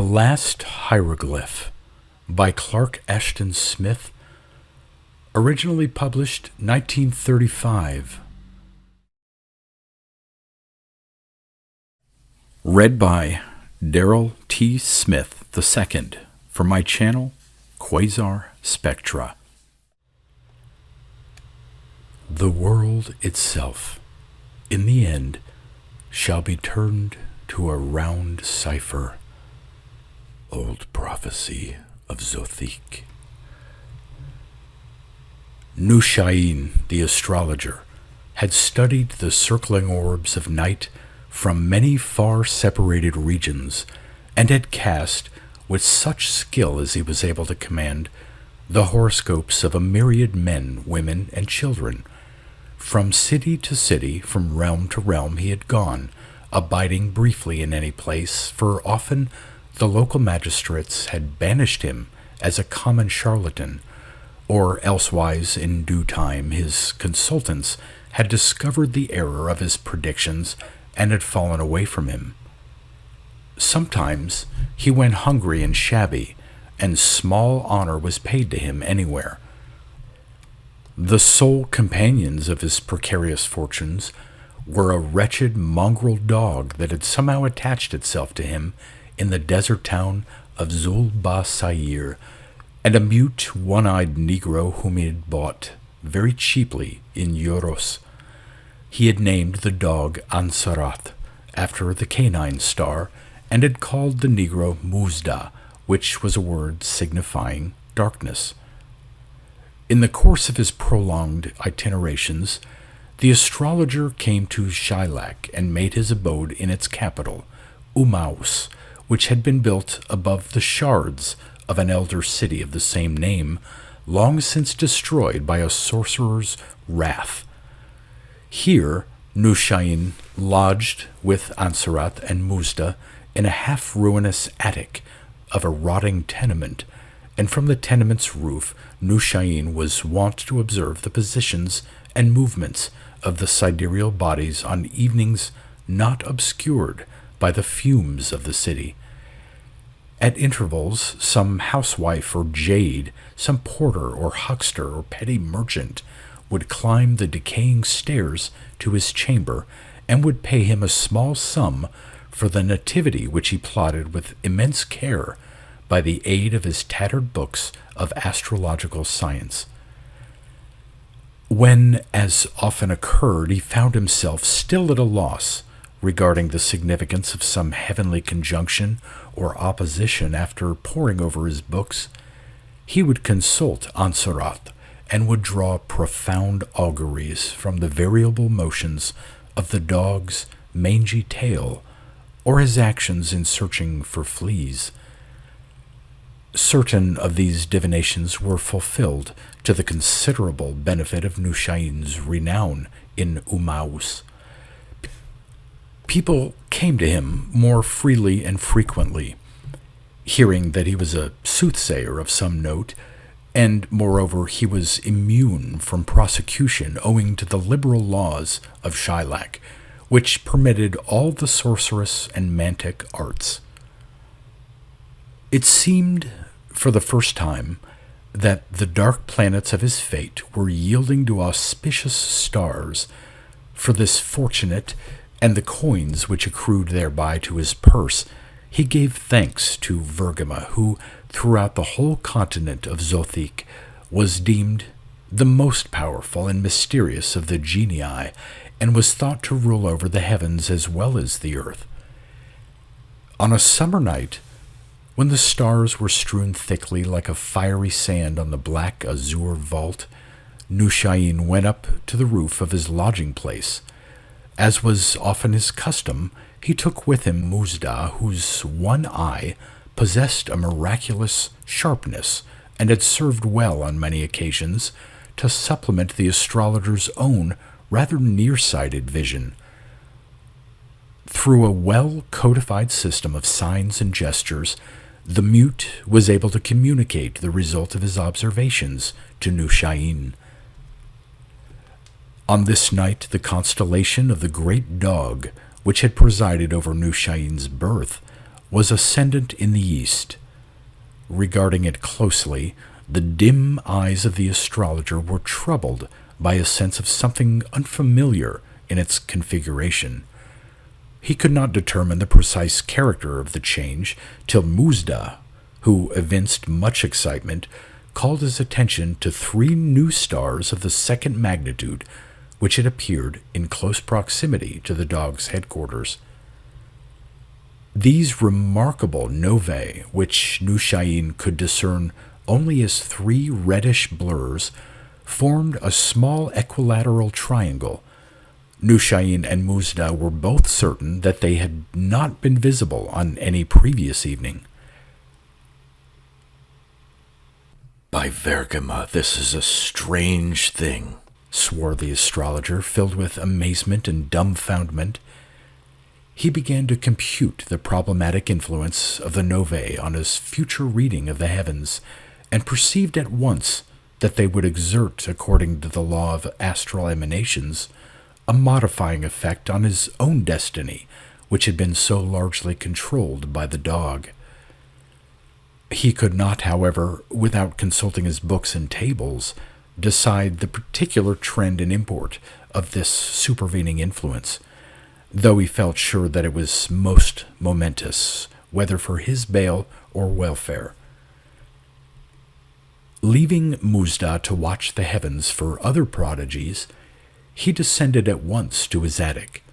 The Last Hieroglyph by Clark Ashton Smith, originally published 1935. Read by Darrell T. Smith II for my channel, Quasar Spectra. The world itself, in the end, shall be turned to a round cipher. Old prophecy of Zothique. Nushain, the astrologer, had studied the circling orbs of night from many far separated regions, and had cast, with such skill as he was able to command, the horoscopes of a myriad men, women, and children. From city to city, from realm to realm he had gone, abiding briefly in any place, for often the local magistrates had banished him as a common charlatan, or elsewise in due time his consultants had discovered the error of his predictions and had fallen away from him. Sometimes he went hungry and shabby, and small honor was paid to him anywhere. The sole companions of his precarious fortunes were a wretched mongrel dog that had somehow attached itself to him in the desert town of Zulbasayir, and a mute, one-eyed Negro whom he had bought very cheaply in Euros. He had named the dog Ansarath after the canine star, and had called the Negro Muzda, which was a word signifying darkness. In the course of his prolonged itinerations, the astrologer came to Shylock and made his abode in its capital, Umaus, which had been built above the shards of an elder city of the same name, long since destroyed by a sorcerer's wrath. Here Nushain lodged with Ansarath and Muzda in a half-ruinous attic of a rotting tenement, and from the tenement's roof Nushain was wont to observe the positions and movements of the sidereal bodies on evenings not obscured by the fumes of the city. At intervals, some housewife or jade, some porter or huckster or petty merchant would climb the decaying stairs to his chamber and would pay him a small sum for the nativity which he plotted with immense care by the aid of his tattered books of astrological science. When, as often occurred, he found himself still at a loss regarding the significance of some heavenly conjunction or opposition after poring over his books, he would consult Ansarath and would draw profound auguries from the variable motions of the dog's mangy tail or his actions in searching for fleas. Certain of these divinations were fulfilled to the considerable benefit of Nushain's renown in Umaus. People came to him more freely and frequently, hearing that he was a soothsayer of some note, and moreover he was immune from prosecution owing to the liberal laws of Shylock, which permitted all the sorcerous and mantic arts. It seemed, for the first time, that the dark planets of his fate were yielding to auspicious stars for this fortunate, and the coins which accrued thereby to his purse. He gave thanks to Vergama, who, throughout the whole continent of Zothique, was deemed the most powerful and mysterious of the genii, and was thought to rule over the heavens as well as the earth. On a summer night, when the stars were strewn thickly like a fiery sand on the black azure vault, Nushain went up to the roof of his lodging place. As was often his custom, he took with him Muzda, whose one eye possessed a miraculous sharpness and had served well on many occasions to supplement the astrologer's own rather nearsighted vision. Through a well-codified system of signs and gestures, the mute was able to communicate the result of his observations to Nushain. On this night, the constellation of the great dog, which had presided over Nushain's birth, was ascendant in the east. Regarding it closely, the dim eyes of the astrologer were troubled by a sense of something unfamiliar in its configuration. He could not determine the precise character of the change till Muzda, who evinced much excitement, called his attention to 3 new stars of the second magnitude, which had appeared in close proximity to the dog's headquarters. These remarkable novae, which Nushayin could discern only as 3 reddish blurs, formed a small equilateral triangle. Nushayin and Muzda were both certain that they had not been visible on any previous evening. "By Vergama, this is a strange thing," swore the astrologer, filled with amazement and dumbfoundment. He began to compute the problematic influence of the novae on his future reading of the heavens, and perceived at once that they would exert, according to the law of astral emanations, a modifying effect on his own destiny, which had been so largely controlled by the dog. He could not, however, without consulting his books and tables, decide the particular trend and import of this supervening influence, though he felt sure that it was most momentous, whether for his bale or welfare. Leaving Muzda to watch the heavens for other prodigies, he descended at once to his attic.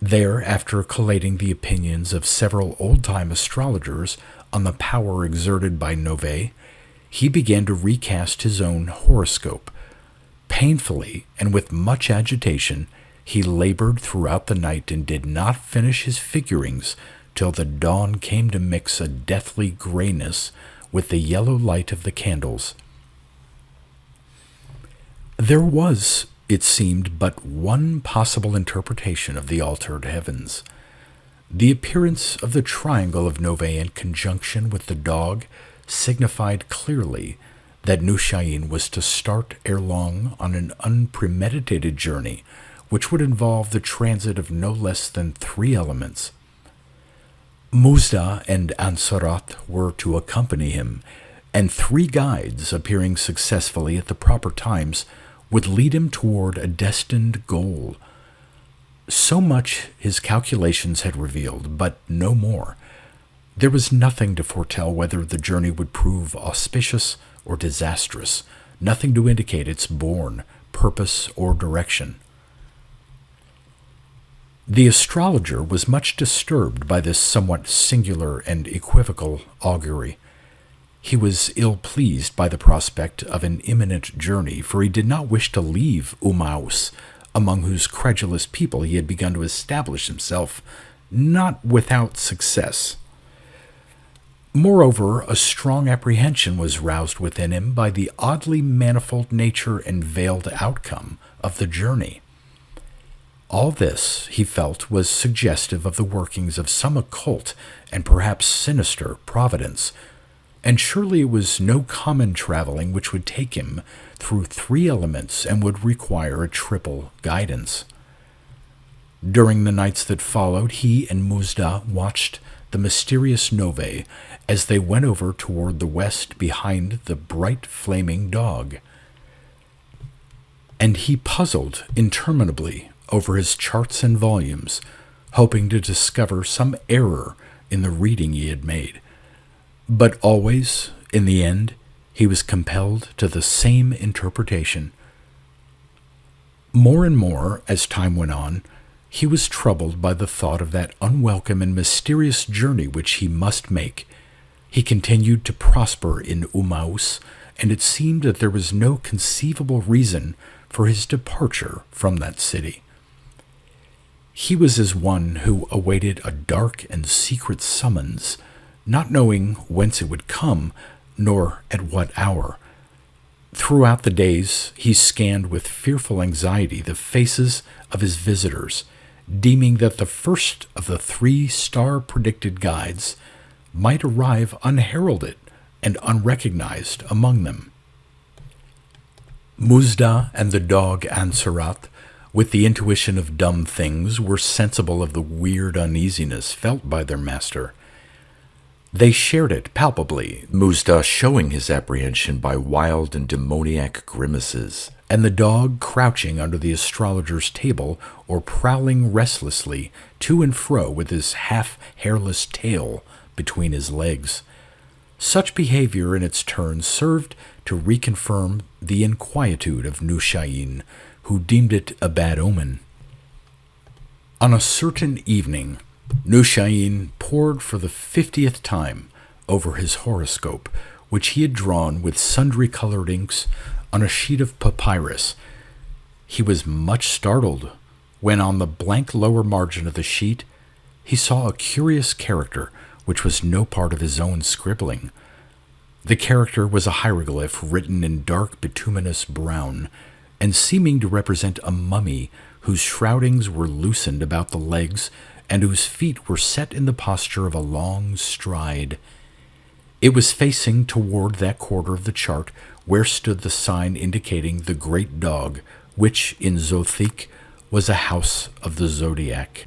There, after collating the opinions of several old-time astrologers on the power exerted by novae, he began to recast his own horoscope. Painfully and with much agitation, he labored throughout the night and did not finish his figurings till the dawn came to mix a deathly grayness with the yellow light of the candles. There was, it seemed, but one possible interpretation of the altered heavens. The appearance of the triangle of novae in conjunction with the dog signified clearly that Nushayin was to start ere long on an unpremeditated journey, which would involve the transit of no less than 3 elements. Muzda and Ansarat were to accompany him, and 3 guides, appearing successfully at the proper times, would lead him toward a destined goal. So much his calculations had revealed, but no more. There was nothing to foretell whether the journey would prove auspicious or disastrous, nothing to indicate its bourne, purpose, or direction. The astrologer was much disturbed by this somewhat singular and equivocal augury. He was ill-pleased by the prospect of an imminent journey, for he did not wish to leave Umaus, among whose credulous people he had begun to establish himself, not without success. Moreover, a strong apprehension was roused within him by the oddly manifold nature and veiled outcome of the journey. All this, he felt, was suggestive of the workings of some occult and perhaps sinister providence, and surely it was no common traveling which would take him through 3 elements and would require a triple guidance. During the nights that followed, he and Muzda watched the mysterious novae as they went over toward the west behind the bright flaming dog. And he puzzled interminably over his charts and volumes, hoping to discover some error in the reading he had made. But always, in the end, he was compelled to the same interpretation. More and more, as time went on, he was troubled by the thought of that unwelcome and mysterious journey which he must make. He continued to prosper in Umaus, and it seemed that there was no conceivable reason for his departure from that city. He was as one who awaited a dark and secret summons, not knowing whence it would come, nor at what hour. Throughout the days, he scanned with fearful anxiety the faces of his visitors, deeming that the first of the 3 star-predicted guides might arrive unheralded and unrecognized among them. Muzda and the dog Ansarat, with the intuition of dumb things, were sensible of the weird uneasiness felt by their master. They shared it palpably, Muzda showing his apprehension by wild and demoniac grimaces, and the dog crouching under the astrologer's table or prowling restlessly to and fro with his half-hairless tail between his legs. Such behavior in its turn served to reconfirm the inquietude of Nushayin, who deemed it a bad omen. On a certain evening, Nushayin pored for the 50th time over his horoscope, which he had drawn with sundry colored inks on a sheet of papyrus. He was much startled when on the blank lower margin of the sheet he saw a curious character which was no part of his own scribbling. The character was a hieroglyph written in dark bituminous brown, and seeming to represent a mummy whose shroudings were loosened about the legs and whose feet were set in the posture of a long stride. It was facing toward that quarter of the chart where stood the sign indicating the great dog, which, in Zothique, was a house of the zodiac.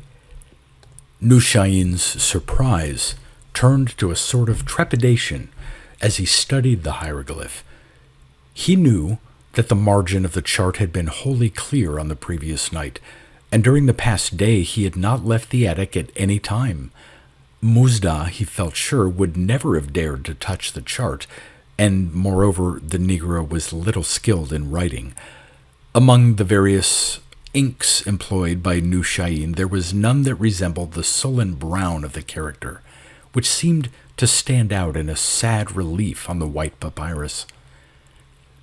Nushayin's surprise turned to a sort of trepidation as he studied the hieroglyph. He knew that the margin of the chart had been wholly clear on the previous night, and during the past day he had not left the attic at any time. Muzda, he felt sure, would never have dared to touch the chart, and moreover the Negro was little skilled in writing. Among the various inks employed by Nushayin there was none that resembled the sullen brown of the character, which seemed to stand out in a sad relief on the white papyrus.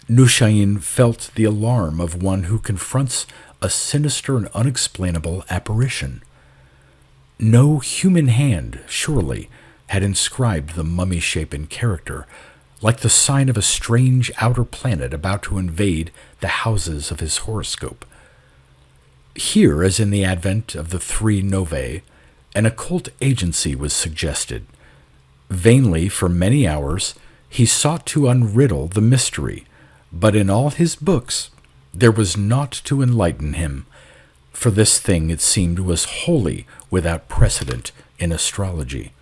Nushayin felt the alarm of one who confronts a sinister and unexplainable apparition. No human hand, surely, had inscribed the mummy-shapen character, like the sign of a strange outer planet about to invade the houses of his horoscope. Here, as in the advent of the three novae, an occult agency was suggested. Vainly, for many hours, he sought to unriddle the mystery, but in all his books there was naught to enlighten him, for this thing, it seemed, was wholly without precedent in astrology.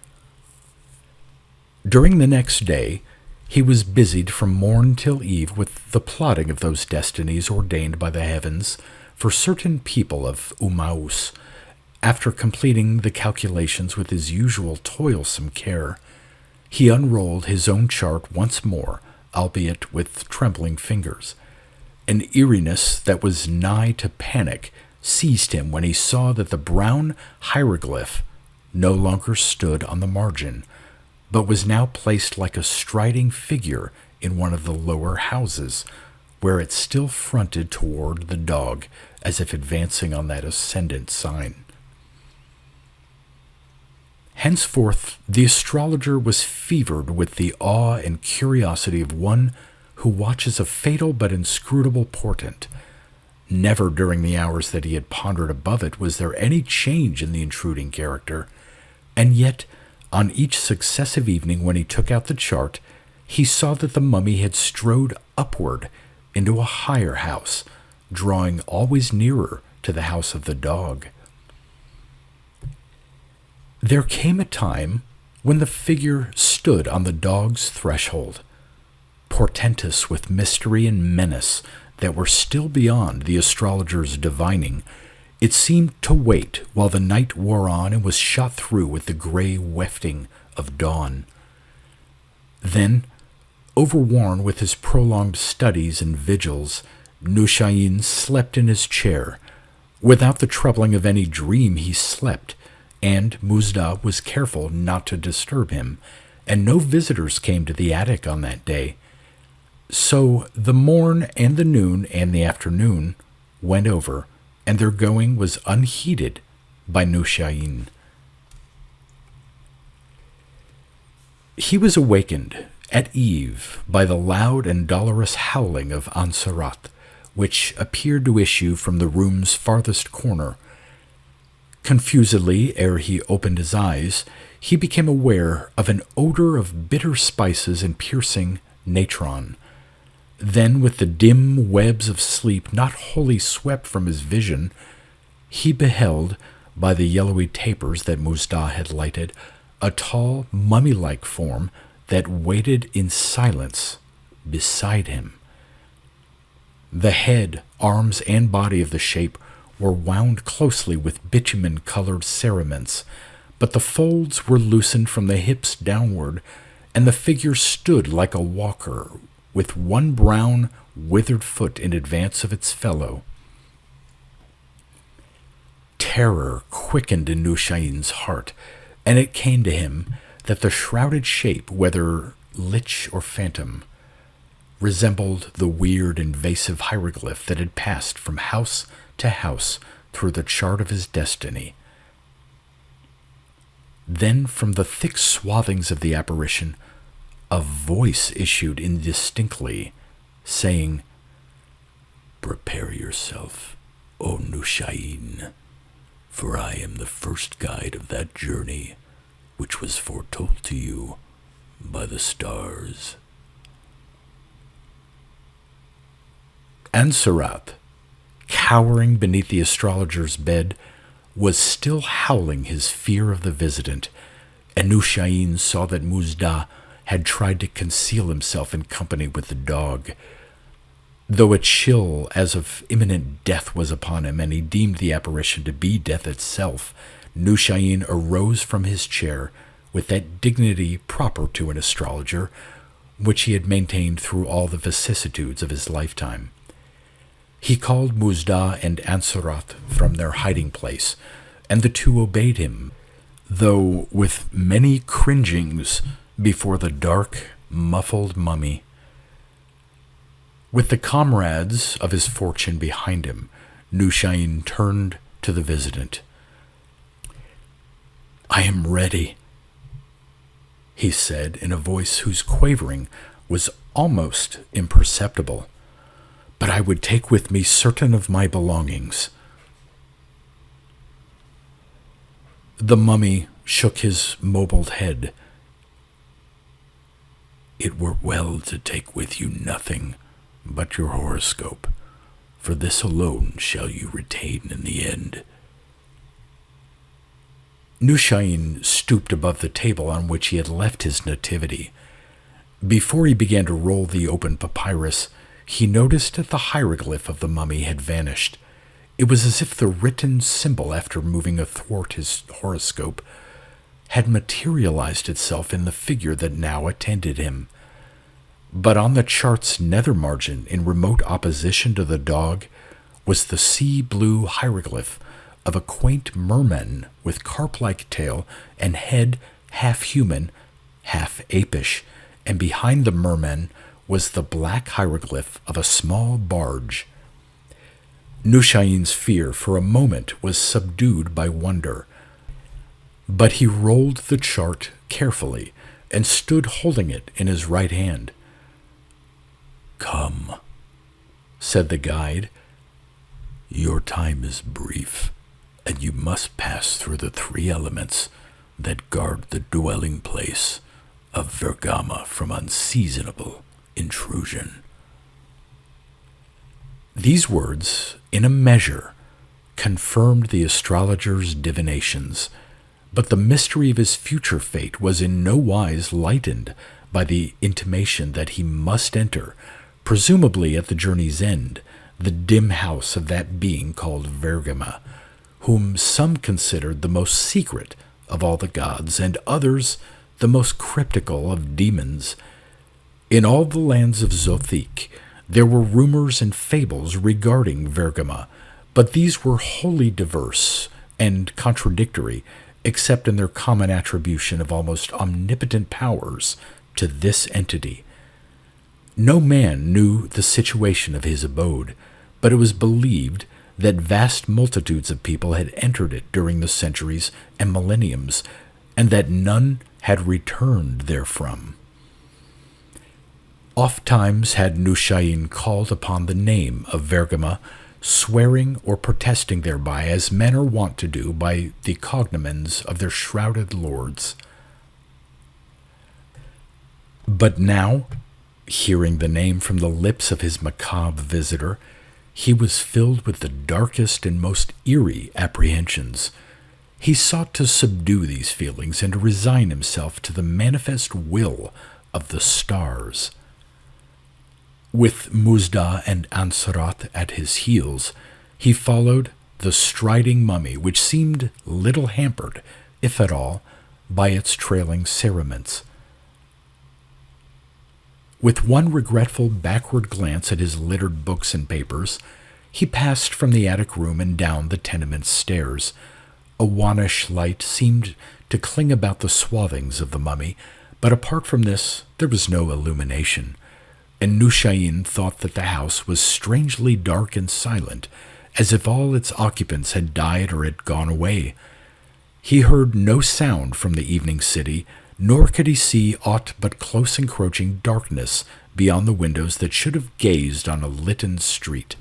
During the next day, he was busied from morn till eve with the plotting of those destinies ordained by the heavens for certain people of Umaus. After completing the calculations with his usual toilsome care, he unrolled his own chart once more, albeit with trembling fingers. An eeriness that was nigh to panic seized him when he saw that the brown hieroglyph no longer stood on the margin, but was now placed like a striding figure in one of the lower houses, where it still fronted toward the dog, as if advancing on that ascendant sign. Henceforth, the astrologer was fevered with the awe and curiosity of one who watches a fatal but inscrutable portent. Never during the hours that he had pondered above it was there any change in the intruding character, and yet, on each successive evening when he took out the chart, he saw that the mummy had strode upward into a higher house, drawing always nearer to the house of the dog. There came a time when the figure stood on the dog's threshold, portentous with mystery and menace that were still beyond the astrologer's divining. It seemed to wait while the night wore on and was shot through with the gray wefting of dawn. Then, overworn with his prolonged studies and vigils, Nushayin slept in his chair. Without the troubling of any dream, he slept, and Muzda was careful not to disturb him, and no visitors came to the attic on that day. So the morn and the noon and the afternoon went over, and their going was unheeded by Nushayin. He was awakened at eve by the loud and dolorous howling of Ansarat, which appeared to issue from the room's farthest corner. Confusedly, ere he opened his eyes, he became aware of an odor of bitter spices and piercing natron. Then, with the dim webs of sleep not wholly swept from his vision, he beheld, by the yellowy tapers that Muzda had lighted, a tall, mummy-like form that waited in silence beside him. The head, arms, and body of the shape were wound closely with bitumen-colored cerements, but the folds were loosened from the hips downward, and the figure stood like a walker, with one brown, withered foot in advance of its fellow. Terror quickened in Nushain's heart, and it came to him that the shrouded shape, whether lich or phantom, resembled the weird, invasive hieroglyph that had passed from house to house through the chart of his destiny. Then, from the thick swathings of the apparition, a voice issued indistinctly, saying, "Prepare yourself, O Nushain, for I am the first guide of that journey which was foretold to you by the stars." Ansarat, cowering beneath the astrologer's bed, was still howling his fear of the visitant, and Nushain saw that Muzda had tried to conceal himself in company with the dog. Though a chill as of imminent death was upon him, and he deemed the apparition to be death itself, Nushain arose from his chair with that dignity proper to an astrologer, which he had maintained through all the vicissitudes of his lifetime. He called Muzda and Ansarat from their hiding place, and the two obeyed him, though with many cringings before the dark, muffled mummy. With the comrades of his fortune behind him, Nushain turned to the visitant. "I am ready," he said in a voice whose quavering was almost imperceptible, "but I would take with me certain of my belongings." The mummy shook his mobile head. "It were well to take with you nothing but your horoscope, for this alone shall you retain in the end." Nushain stooped above the table on which he had left his nativity. Before he began to roll the open papyrus, he noticed that the hieroglyph of the mummy had vanished. It was as if the written symbol, after moving athwart his horoscope, had materialized itself in the figure that now attended him. But on the chart's nether margin, in remote opposition to the dog, was the sea-blue hieroglyph of a quaint merman with carp-like tail and head half human, half apish, and behind the merman was the black hieroglyph of a small barge. Nushain's fear for a moment was subdued by wonder, but he rolled the chart carefully and stood holding it in his right hand. "Come," said the guide. "Your time is brief, and you must pass through the three elements that guard the dwelling place of Vergama from unseasonable intrusion." These words, in a measure, confirmed the astrologer's divinations, but the mystery of his future fate was in no wise lightened by the intimation that he must enter, presumably at the journey's end, the dim house of that being called Vergama, whom some considered the most secret of all the gods, and others the most cryptical of demons. In all the lands of Zothique, there were rumors and fables regarding Vergama, but these were wholly diverse and contradictory, except in their common attribution of almost omnipotent powers to this entity. No man knew the situation of his abode, but it was believed that vast multitudes of people had entered it during the centuries and millenniums, and that none had returned therefrom. Ofttimes had Nushain called upon the name of Vergama, swearing or protesting thereby, as men are wont to do by the cognomens of their shrouded lords. But now, hearing the name from the lips of his macabre visitor, he was filled with the darkest and most eerie apprehensions. He sought to subdue these feelings and to resign himself to the manifest will of the stars. With Muzda and Ansarat at his heels, he followed the striding mummy, which seemed little hampered, if at all, by its trailing cerements. With one regretful backward glance at his littered books and papers, he passed from the attic room and down the tenement stairs. A wannish light seemed to cling about the swathings of the mummy, but apart from this there was no illumination, and Nushayin thought that the house was strangely dark and silent, as if all its occupants had died or had gone away. He heard no sound from the evening city, nor could he see aught but close encroaching darkness beyond the windows that should have gazed on a litten street.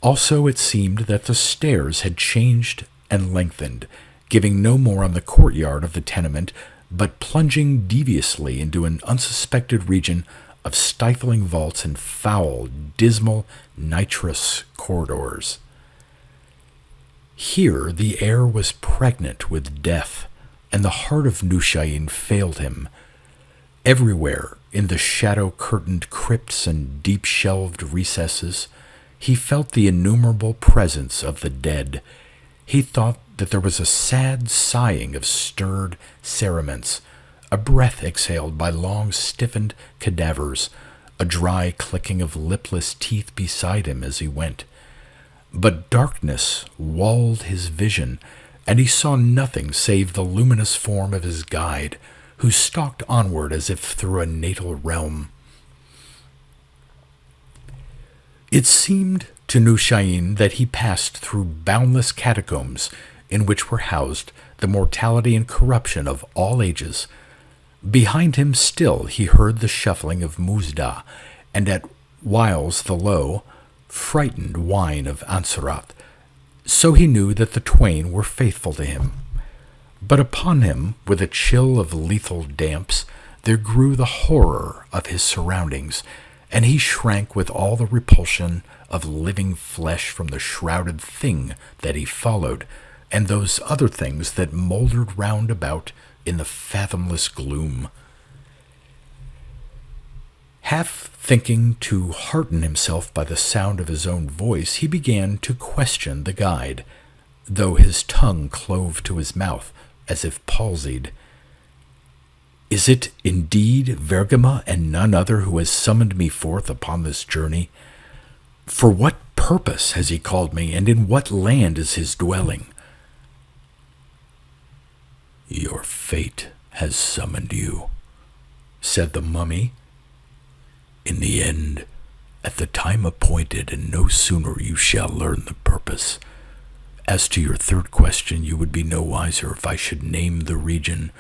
Also it seemed that the stairs had changed and lengthened, giving no more on the courtyard of the tenement, but plunging deviously into an unsuspected region of stifling vaults and foul, dismal, nitrous corridors. Here the air was pregnant with death, and the heart of Nushayin failed him. Everywhere, in the shadow-curtained crypts and deep-shelved recesses, he felt the innumerable presence of the dead. He thought that there was a sad sighing of stirred cerements, a breath exhaled by long stiffened cadavers, a dry clicking of lipless teeth beside him as he went. But darkness walled his vision, and he saw nothing save the luminous form of his guide, who stalked onward as if through a natal realm. It seemed to Nushayin that he passed through boundless catacombs in which were housed the mortality and corruption of all ages. Behind him still he heard the shuffling of Muzda, and at whiles the low, frightened whine of Ansarat. So he knew that the twain were faithful to him. But upon him, with a chill of lethal damps, there grew the horror of his surroundings, and he shrank with all the repulsion of living flesh from the shrouded thing that he followed, and those other things that moldered round about in the fathomless gloom. Half thinking to hearten himself by the sound of his own voice, he began to question the guide, though his tongue clove to his mouth as if palsied. Is it indeed Vergama and none other who has summoned me forth upon this journey? For what purpose has he called me, and in what land is his dwelling? Your fate has summoned you, said the mummy. In the end, at the time appointed, and no sooner you shall learn the purpose. As to your third question, you would be no wiser if I should name the region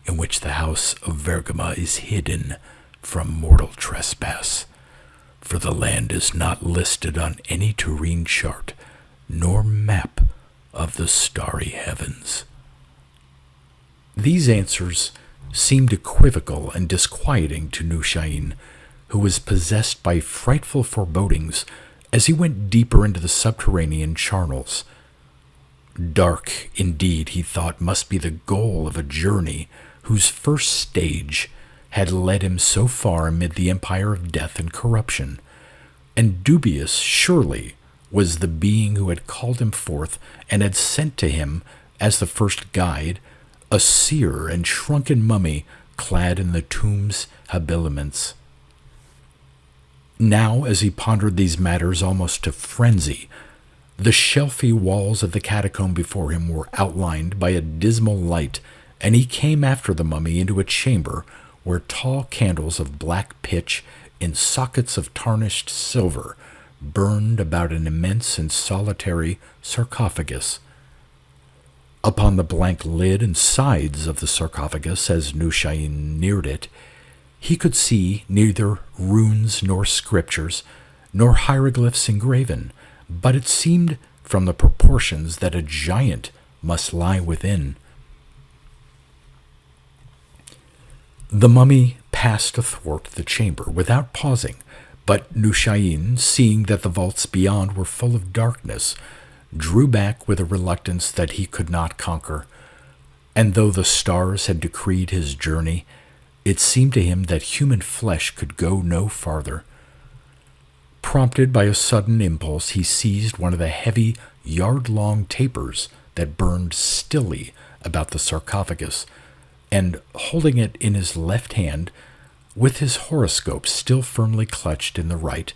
in which the house of Vergama is hidden from mortal trespass, for the land is not listed on any terrene chart, nor map of the starry heavens. These answers seemed equivocal and disquieting to Nushayin, who was possessed by frightful forebodings as he went deeper into the subterranean charnels. Dark, indeed, he thought, must be the goal of a journey whose first stage had led him so far amid the empire of death and corruption, and dubious, surely, was the being who had called him forth and had sent to him as the first guide a sear and shrunken mummy clad in the tomb's habiliments. Now, as he pondered these matters almost to frenzy, the shelfy walls of the catacomb before him were outlined by a dismal light, and he came after the mummy into a chamber where tall candles of black pitch in sockets of tarnished silver burned about an immense and solitary sarcophagus. Upon the blank lid and sides of the sarcophagus, as Nushayin neared it, he could see neither runes nor scriptures, nor hieroglyphs engraven, but it seemed from the proportions that a giant must lie within. The mummy passed athwart the chamber without pausing, but Nushayin, seeing that the vaults beyond were full of darkness, drew back with a reluctance that he could not conquer, and though the stars had decreed his journey, it seemed to him that human flesh could go no farther. Prompted by a sudden impulse, he seized one of the heavy, yard-long tapers that burned stilly about the sarcophagus, and, holding it in his left hand, with his horoscope still firmly clutched in the right,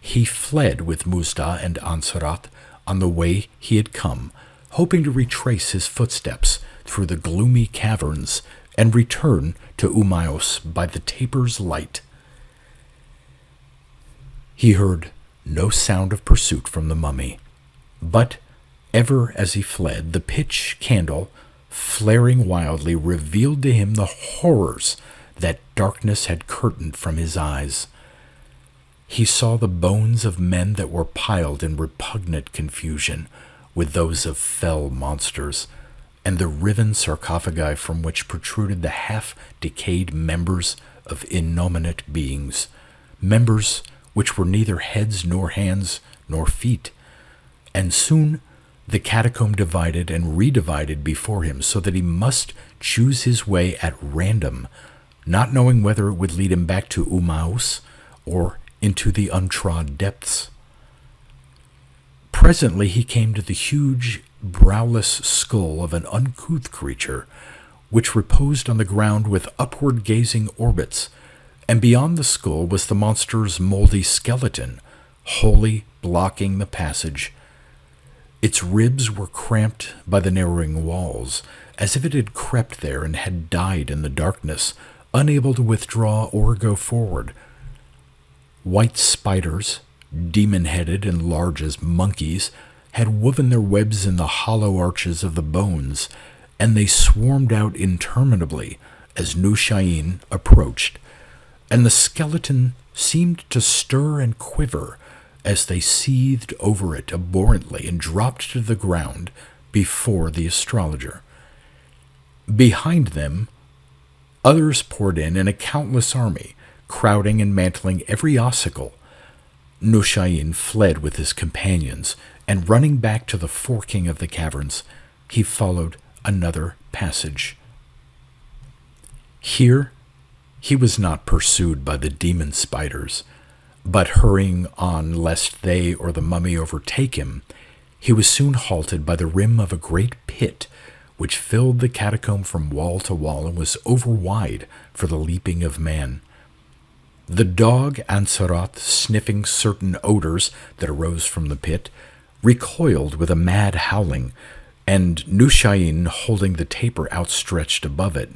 he fled with Muzda and Ansarat on the way he had come, hoping to retrace his footsteps through the gloomy caverns and return to Umaus by the taper's light. He heard no sound of pursuit from the mummy, but ever as he fled, the pitch candle, flaring wildly, revealed to him the horrors that darkness had curtained from his eyes. He saw the bones of men that were piled in repugnant confusion with those of fell monsters, and the riven sarcophagi from which protruded the half-decayed members of innominate beings, members which were neither heads nor hands nor feet. And soon the catacomb divided and redivided before him, so that he must choose his way at random, not knowing whether it would lead him back to Umaus or into the untrod depths. Presently he came to the huge, browless skull of an uncouth creature, which reposed on the ground with upward-gazing orbits, and beyond the skull was the monster's moldy skeleton, wholly blocking the passage. Its ribs were cramped by the narrowing walls, as if it had crept there and had died in the darkness, unable to withdraw or go forward. White spiders, demon-headed and large as monkeys, had woven their webs in the hollow arches of the bones, and they swarmed out interminably as Nushayin approached, and the skeleton seemed to stir and quiver as they seethed over it abhorrently and dropped to the ground before the astrologer. Behind them, others poured in a countless army, crowding and mantling every obstacle. Nushayin fled with his companions, and running back to the forking of the caverns, he followed another passage. Here he was not pursued by the demon spiders, but hurrying on lest they or the mummy overtake him, he was soon halted by the rim of a great pit which filled the catacomb from wall to wall and was over-wide for the leaping of man. The dog Ansarat, sniffing certain odors that arose from the pit, recoiled with a mad howling, and Nushayin, holding the taper outstretched above it,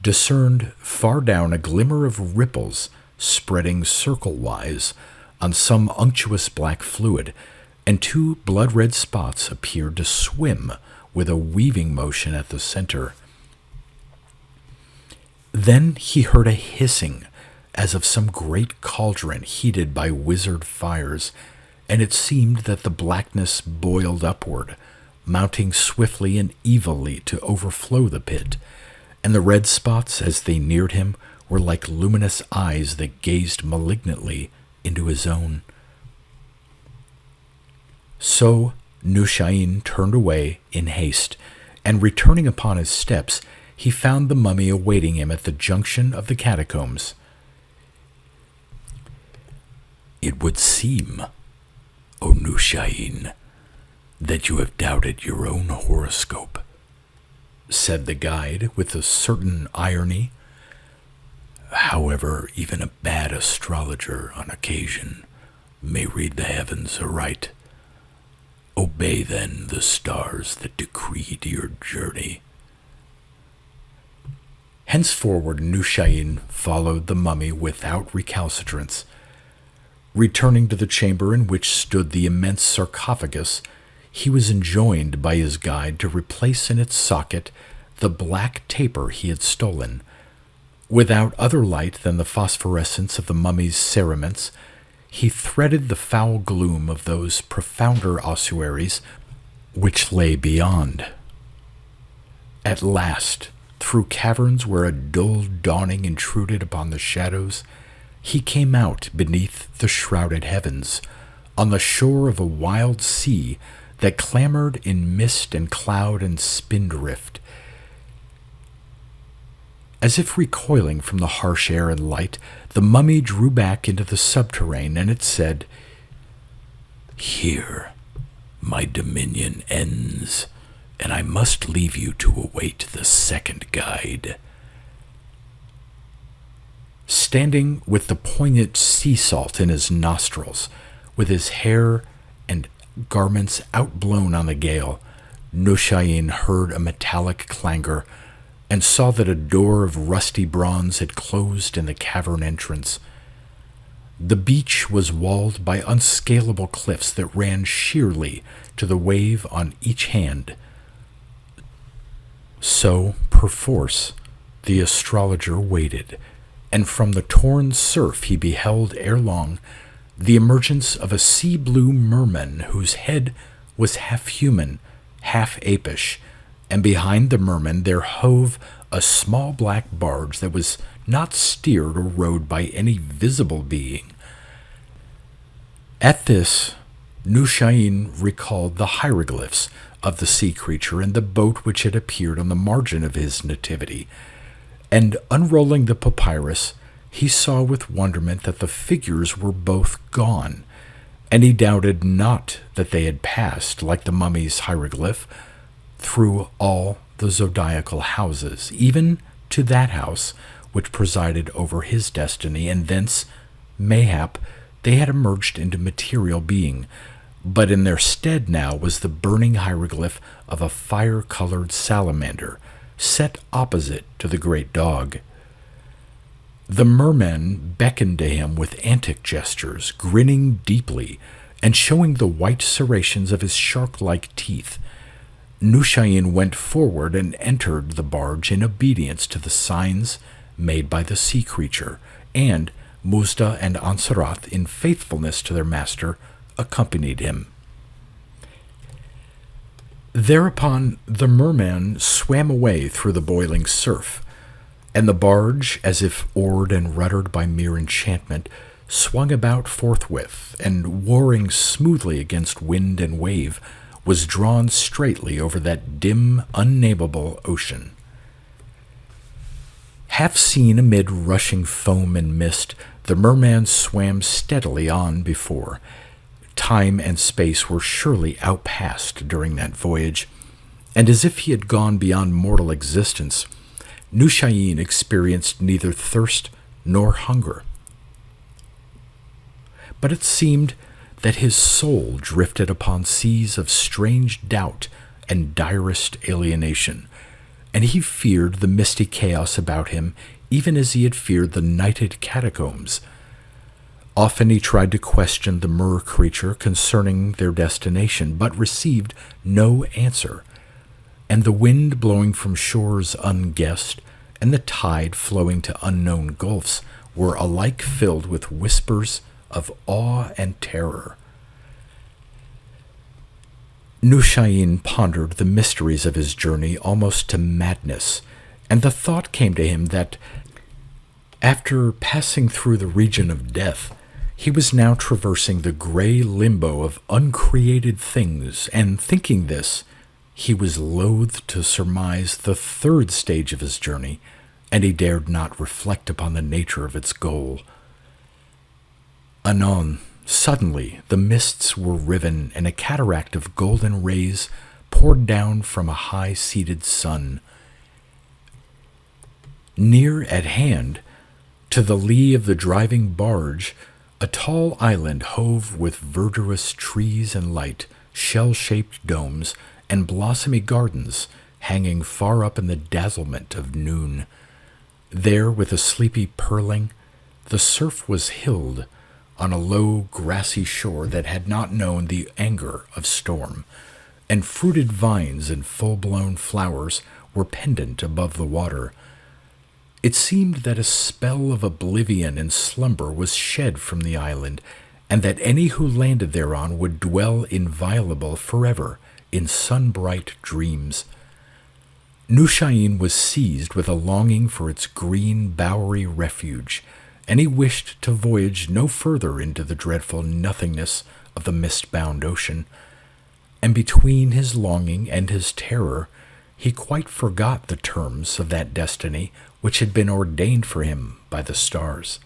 discerned far down a glimmer of ripples spreading circle-wise on some unctuous black fluid, and two blood-red spots appeared to swim with a weaving motion at the center. Then he heard a hissing, as of some great cauldron heated by wizard fires, and it seemed that the blackness boiled upward, mounting swiftly and evilly to overflow the pit, and the red spots, as they neared him, were like luminous eyes that gazed malignantly into his own. So Nushayin turned away in haste, and returning upon his steps, he found the mummy awaiting him at the junction of the catacombs. "It would seem, O Nushayin, that you have doubted your own horoscope," said the guide with a certain irony. "However, even a bad astrologer on occasion may read the heavens aright. Obey then the stars that decreed your journey." Henceforward Nushayin followed the mummy without recalcitrance. Returning to the chamber in which stood the immense sarcophagus, he was enjoined by his guide to replace in its socket the black taper he had stolen. Without other light than the phosphorescence of the mummy's cerements, he threaded the foul gloom of those profounder ossuaries which lay beyond. At last, through caverns where a dull dawning intruded upon the shadows, he came out beneath the shrouded heavens, on the shore of a wild sea that clamored in mist and cloud and spindrift. As if recoiling from the harsh air and light, the mummy drew back into the subterrane, and it said, "Here my dominion ends, and I must leave you to await the second guide." Standing with the poignant sea salt in his nostrils, with his hair and garments outblown on the gale, Nushayin heard a metallic clangor and saw that a door of rusty bronze had closed in the cavern entrance. The beach was walled by unscalable cliffs that ran sheerly to the wave on each hand. So, perforce, the astrologer waited, and from the torn surf he beheld ere long the emergence of a sea-blue merman whose head was half human, half apish, and behind the merman there hove a small black barge that was not steered or rowed by any visible being. At this, Nushayin recalled the hieroglyphs of the sea creature and the boat which had appeared on the margin of his nativity, and unrolling the papyrus, he saw with wonderment that the figures were both gone, and he doubted not that they had passed, like the mummy's hieroglyph, through all the zodiacal houses, even to that house which presided over his destiny, and thence, mayhap, they had emerged into material being, but in their stead now was the burning hieroglyph of a fire-colored salamander, set opposite to the great dog. The merman beckoned to him with antic gestures, grinning deeply, and showing the white serrations of his shark-like teeth. Nushayin went forward and entered the barge in obedience to the signs made by the sea creature, and Muzda and Ansarath, in faithfulness to their master, accompanied him. Thereupon the merman swam away through the boiling surf, and the barge, as if oared and ruddered by mere enchantment, swung about forthwith, and, warring smoothly against wind and wave, was drawn straightly over that dim, unnameable ocean. Half seen amid rushing foam and mist, the merman swam steadily on before. Time and space were surely outpassed during that voyage, and as if he had gone beyond mortal existence, Nushayin experienced neither thirst nor hunger. But it seemed that his soul drifted upon seas of strange doubt and direst alienation, and he feared the misty chaos about him even as he had feared the nighted catacombs. Often he tried to question the mer creature concerning their destination, but received no answer, and the wind blowing from shores unguessed and the tide flowing to unknown gulfs were alike filled with whispers of awe and terror. Nushayin pondered the mysteries of his journey almost to madness, and the thought came to him that, after passing through the region of death, he was now traversing the gray limbo of uncreated things, and thinking this, he was loath to surmise the third stage of his journey, and he dared not reflect upon the nature of its goal. Anon, suddenly, the mists were riven, and a cataract of golden rays poured down from a high-seated sun. Near at hand, to the lee of the driving barge, a tall island hove with verdurous trees and light, shell-shaped domes, and blossomy gardens hanging far up in the dazzlement of noon. There, with a sleepy purling, the surf was hilled on a low, grassy shore that had not known the anger of storm, and fruited vines and full-blown flowers were pendant above the water. It seemed that a spell of oblivion and slumber was shed from the island, and that any who landed thereon would dwell inviolable forever in sun-bright dreams. Nushayin was seized with a longing for its green, bowery refuge, and he wished to voyage no further into the dreadful nothingness of the mist-bound ocean. and between his longing and his terror, he quite forgot the terms of that destiny which had been ordained for him by the stars.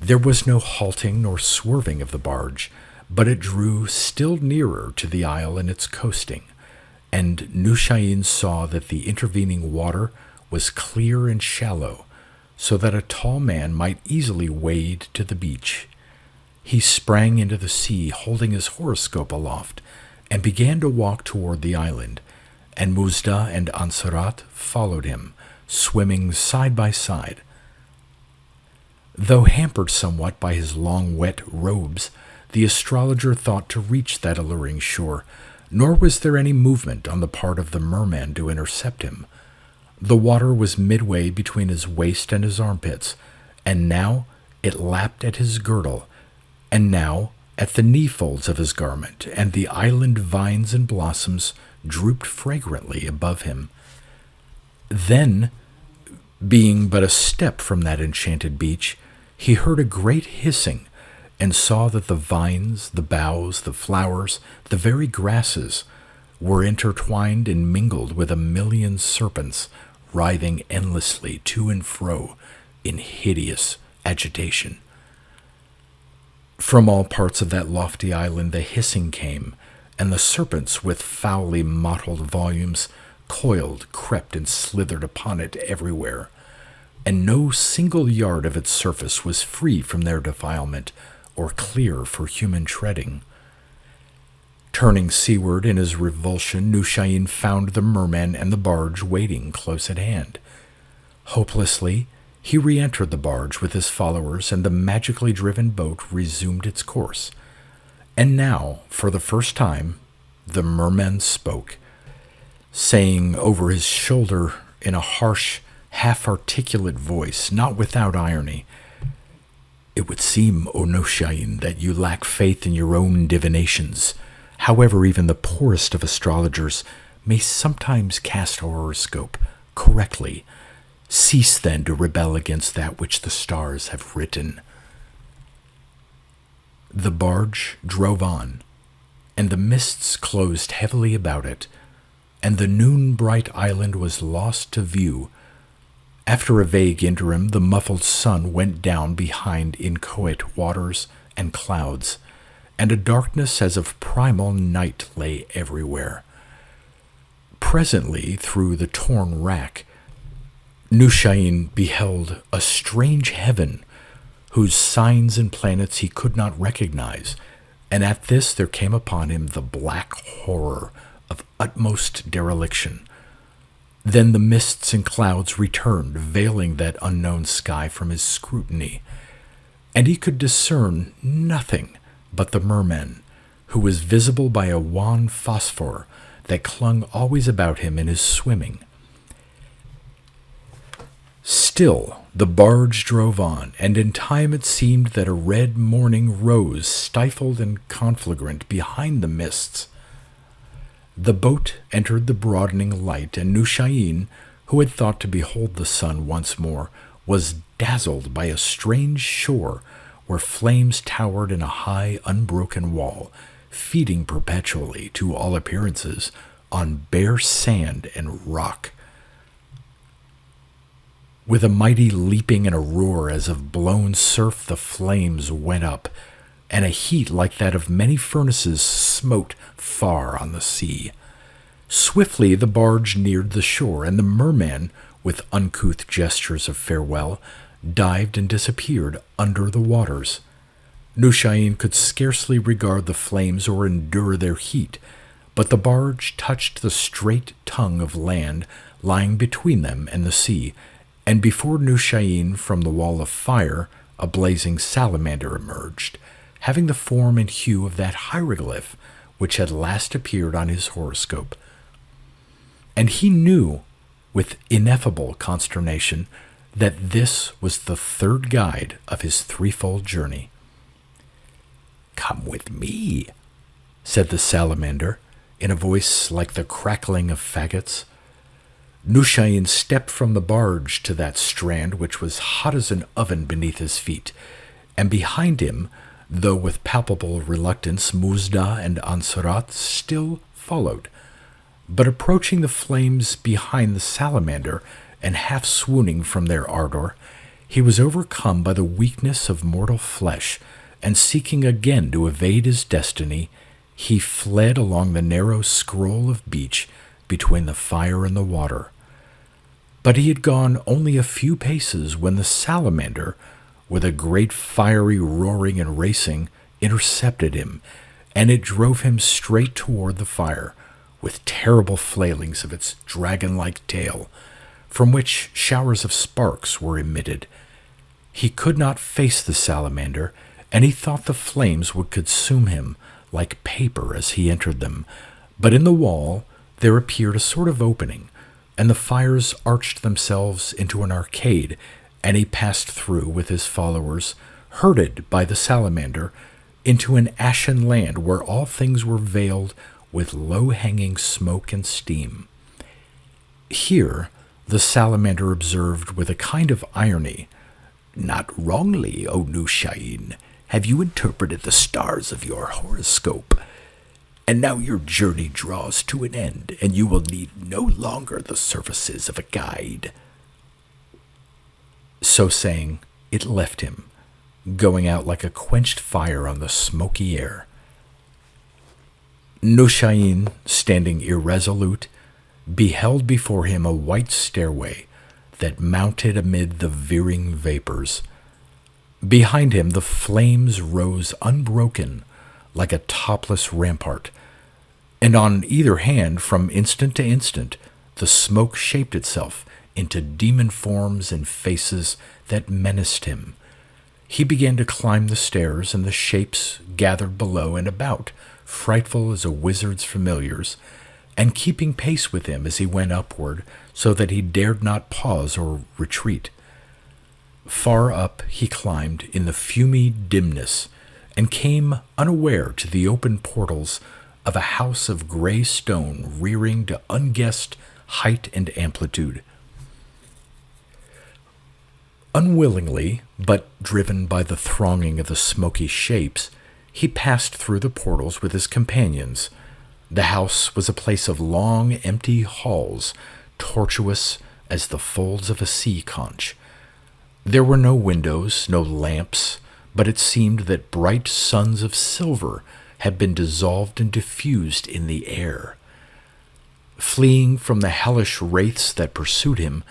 There was no halting nor swerving of the barge, but it drew still nearer to the isle in its coasting, and Nushayin saw that the intervening water was clear and shallow, so that a tall man might easily wade to the beach. He sprang into the sea, holding his horoscope aloft, and began to walk toward the island, and Muzda and Ansarat followed him, swimming side by side. Though hampered somewhat by his long wet robes, the astrologer thought to reach that alluring shore, nor was there any movement on the part of the merman to intercept him. The water was midway between his waist and his armpits, and now it lapped at his girdle, and now at the knee-folds of his garment, and the island vines and blossoms drooped fragrantly above him. Then, being but a step from that enchanted beach, he heard a great hissing, and saw that the vines, the boughs, the flowers, the very grasses, were intertwined and mingled with 1,000,000 serpents, writhing endlessly to and fro in hideous agitation. From all parts of that lofty island the hissing came, and the serpents, with foully mottled volumes, coiled, crept, and slithered upon it everywhere, and no single yard of its surface was free from their defilement, or clear for human treading. Turning seaward in his revulsion, Nushayin found the merman and the barge waiting close at hand. Hopelessly, he re-entered the barge with his followers, and the magically driven boat resumed its course. And now, for the first time, the merman spoke, saying over his shoulder in a harsh, half-articulate voice, not without irony, "It would seem, O Nushayin, that you lack faith in your own divinations. However, even the poorest of astrologers may sometimes cast a horoscope correctly. Cease then to rebel against that which the stars have written." The barge drove on, and the mists closed heavily about it, and the noon-bright island was lost to view. After a vague interim, the muffled sun went down behind inchoate waters and clouds, and a darkness as of primal night lay everywhere. Presently, through the torn wrack, Nushayin beheld a strange heaven, whose signs and planets he could not recognize, and at this there came upon him the black horror of utmost dereliction. Then the mists and clouds returned, veiling that unknown sky from his scrutiny, and he could discern nothing but the merman, who was visible by a wan phosphor that clung always about him in his swimming. Still the barge drove on, and in time it seemed that a red morning rose stifled and conflagrant behind the mists. The boat entered the broadening light, and Nushayin, who had thought to behold the sun once more, was dazzled by a strange shore where flames towered in a high, unbroken wall, feeding perpetually, to all appearances, on bare sand and rock. With a mighty leaping and a roar as of blown surf, the flames went up, and a heat like that of many furnaces smote far on the sea. Swiftly the barge neared the shore, and the merman, with uncouth gestures of farewell, dived and disappeared under the waters. Nushayin could scarcely regard the flames or endure their heat, but the barge touched the straight tongue of land lying between them and the sea, and before Nushayin from the wall of fire a blazing salamander emerged, having the form and hue of that hieroglyph which had last appeared on his horoscope. And he knew, with ineffable consternation, that this was the third guide of his threefold journey. "Come with me," said the salamander, in a voice like the crackling of faggots. Nushayin stepped from the barge to that strand which was hot as an oven beneath his feet, and behind him though with palpable reluctance Muzda and Ansarat still followed. But approaching the flames behind the salamander, and half swooning from their ardor, he was overcome by the weakness of mortal flesh, and seeking again to evade his destiny, he fled along the narrow scroll of beach between the fire and the water. But he had gone only a few paces when the salamander, with a great fiery roaring and racing, intercepted him, and it drove him straight toward the fire, with terrible flailings of its dragon-like tail, from which showers of sparks were emitted. He could not face the salamander, and he thought the flames would consume him like paper as he entered them. But in the wall there appeared a sort of opening, and the fires arched themselves into an arcade, and he passed through with his followers, herded by the salamander, into an ashen land where all things were veiled with low-hanging smoke and steam. Here the salamander observed with a kind of irony, "Not wrongly, O Nushain, have you interpreted the stars of your horoscope. And now your journey draws to an end, and you will need no longer the services of a guide." So saying, it left him, going out like a quenched fire on the smoky air. Nushain, standing irresolute, beheld before him a white stairway that mounted amid the veering vapors. Behind him the flames rose unbroken like a topless rampart, and on either hand, from instant to instant, the smoke shaped itself into demon forms and faces that menaced him. He began to climb the stairs, and the shapes gathered below and about, frightful as a wizard's familiars, and keeping pace with him as he went upward, so that he dared not pause or retreat. Far up he climbed in the fumy dimness, and came unaware to the open portals of a house of gray stone rearing to unguessed height and amplitude. Unwillingly, but driven by the thronging of the smoky shapes, he passed through the portals with his companions. The house was a place of long, empty halls, tortuous as the folds of a sea conch. There were no windows, no lamps, but it seemed that bright suns of silver had been dissolved and diffused in the air. Fleeing from the hellish wraiths that pursued him,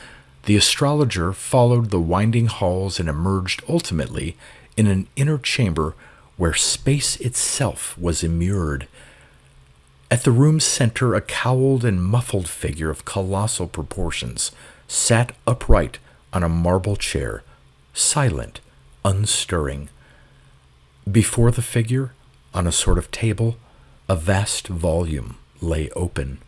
the astrologer followed the winding halls and emerged ultimately in an inner chamber where space itself was immured. At the room's center, a cowled and muffled figure of colossal proportions sat upright on a marble chair, silent, unstirring. Before the figure, on a sort of table, a vast volume lay open.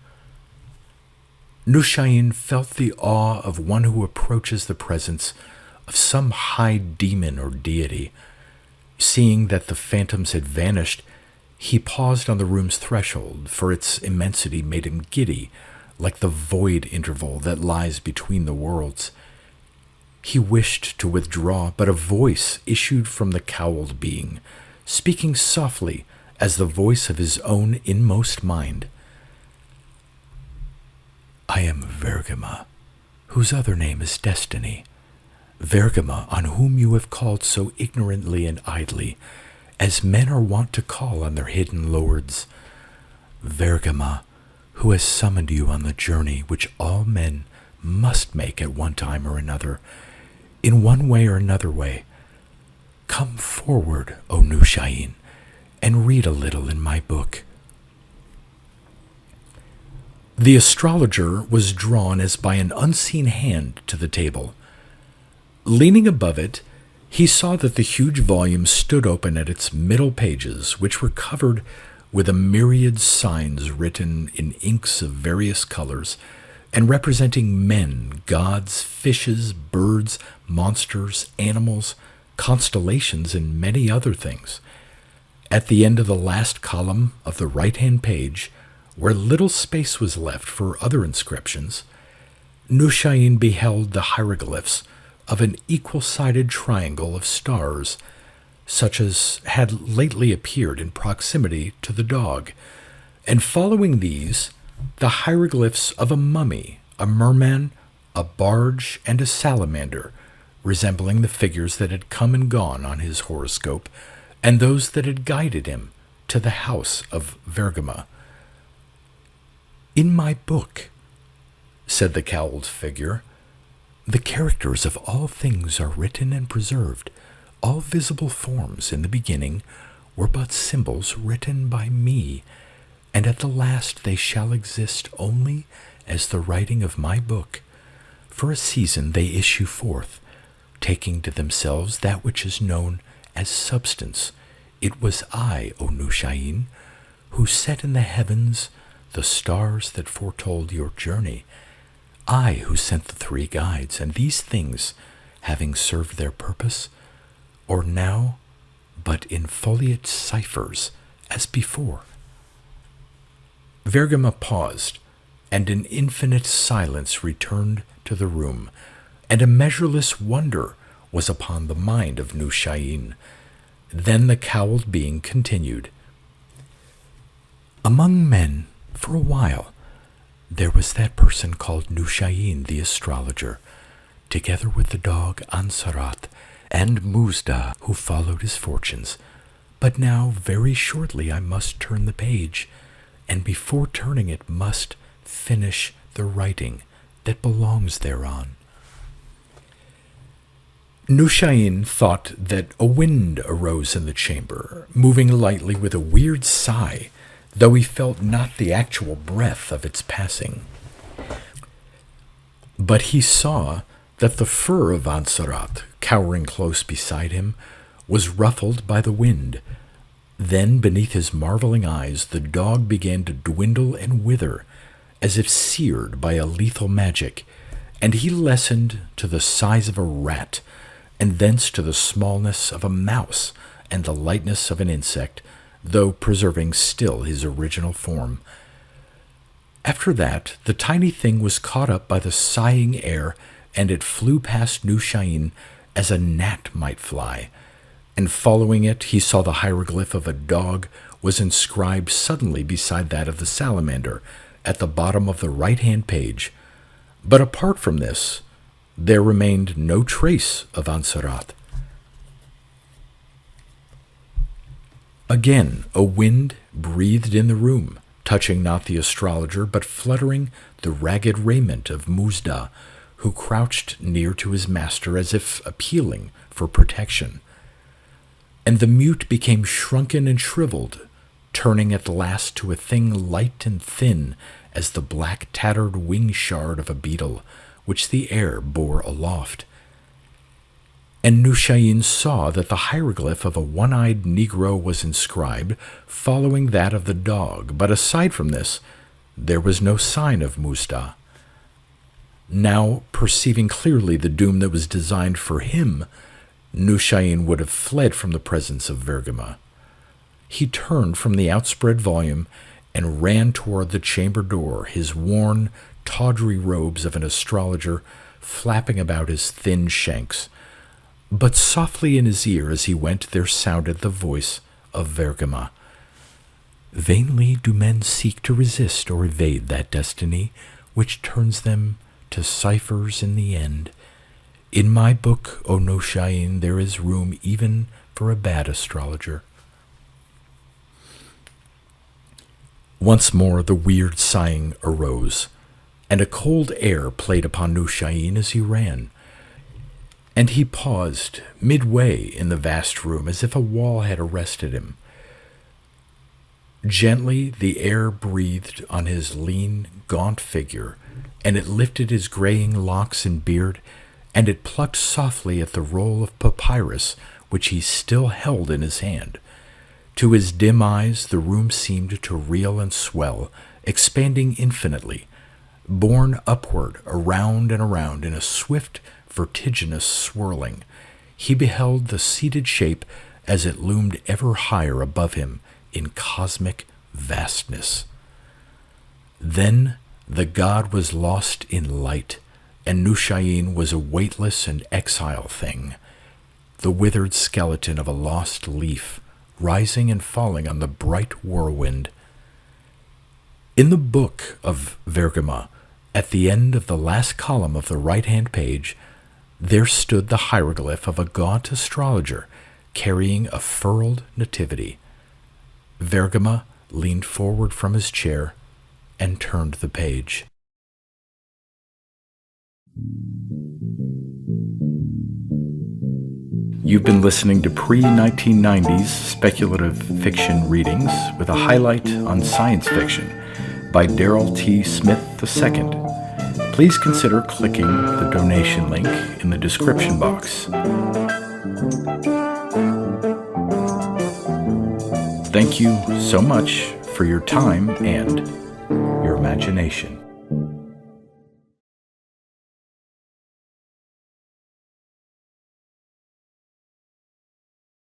Nushain felt the awe of one who approaches the presence of some high demon or deity. Seeing that the phantoms had vanished, he paused on the room's threshold, for its immensity made him giddy, like the void interval that lies between the worlds. He wished to withdraw, but a voice issued from the cowled being, speaking softly as the voice of his own inmost mind. "I am Vergama, whose other name is Destiny. Vergama, on whom you have called so ignorantly and idly, as men are wont to call on their hidden lords. Vergama, who has summoned you on the journey which all men must make at one time or another, in one way or another way. Come forward, O Nushain, and read a little in my book." The astrologer was drawn as by an unseen hand to the table. Leaning above it, he saw that the huge volume stood open at its middle pages, which were covered with a myriad signs written in inks of various colors, and representing men, gods, fishes, birds, monsters, animals, constellations, and many other things. At the end of the last column of the right-hand page, where little space was left for other inscriptions, Nushain beheld the hieroglyphs of an equal-sided triangle of stars, such as had lately appeared in proximity to the dog, and following these, the hieroglyphs of a mummy, a merman, a barge, and a salamander, resembling the figures that had come and gone on his horoscope, and those that had guided him to the house of Vergama. "In my book," said the cowled figure, "the characters of all things are written and preserved. All visible forms in the beginning were but symbols written by me, and at the last they shall exist only as the writing of my book. For a season they issue forth, taking to themselves that which is known as substance. It was I, O Nushayin, who set in the heavens the stars that foretold your journey. I who sent the three guides, and these things, having served their purpose, are now but in foliate ciphers as before." Vergama paused, and an infinite silence returned to the room, and a measureless wonder was upon the mind of Nushayin. Then the cowled being continued. "Among men, for a while, there was that person called Nushayin the astrologer, together with the dog Ansarat and Muzda, who followed his fortunes. But now, very shortly, I must turn the page, and before turning it must finish the writing that belongs thereon." Nushayin thought that a wind arose in the chamber, moving lightly with a weird sigh, though he felt not the actual breath of its passing. But he saw that the fur of Ansarat, cowering close beside him, was ruffled by the wind. Then, beneath his marveling eyes, the dog began to dwindle and wither, as if seared by a lethal magic, and he lessened to the size of a rat, and thence to the smallness of a mouse and the lightness of an insect, though preserving still his original form. After that, the tiny thing was caught up by the sighing air, and it flew past Nushayin as a gnat might fly, and following it he saw the hieroglyph of a dog was inscribed suddenly beside that of the salamander at the bottom of the right-hand page. But apart from this, there remained no trace of Ansarat. Again a wind breathed in the room, touching not the astrologer, but fluttering the ragged raiment of Muzda, who crouched near to his master as if appealing for protection. And the mute became shrunken and shriveled, turning at last to a thing light and thin as the black tattered wing shard of a beetle, which the air bore aloft. And Nushayin saw that the hieroglyph of a one-eyed Negro was inscribed, following that of the dog, but aside from this, there was no sign of Muzda. Now, perceiving clearly the doom that was designed for him, Nushayin would have fled from the presence of Vergama. He turned from the outspread volume and ran toward the chamber door, his worn, tawdry robes of an astrologer flapping about his thin shanks. But softly in his ear as he went there sounded the voice of Vergama. "Vainly do men seek to resist or evade that destiny which turns them to ciphers in the end. In my book, O Nushayin, there is room even for a bad astrologer." Once more the weird sighing arose, and a cold air played upon Nushayin as he ran, and he paused midway in the vast room as if a wall had arrested him. Gently the air breathed on his lean, gaunt figure, and it lifted his graying locks and beard, and it plucked softly at the roll of papyrus which he still held in his hand. To his dim eyes the room seemed to reel and swell, expanding infinitely, borne upward, around and around in a swift, vertiginous swirling. He beheld the seated shape as it loomed ever higher above him in cosmic vastness. Then the god was lost in light, and Nushayin was a weightless and exile thing. the withered skeleton of a lost leaf, rising and falling on the bright whirlwind. In the book of Vergama, at the end of the last column of the right-hand page, there stood the hieroglyph of a gaunt astrologer carrying a furled nativity. Vergama leaned forward from his chair and turned the page. You've been listening to pre-1990s speculative fiction readings with a highlight on science fiction by Darrell T. Smith II. Please consider clicking the donation link in the description box. Thank you so much for your time and your imagination.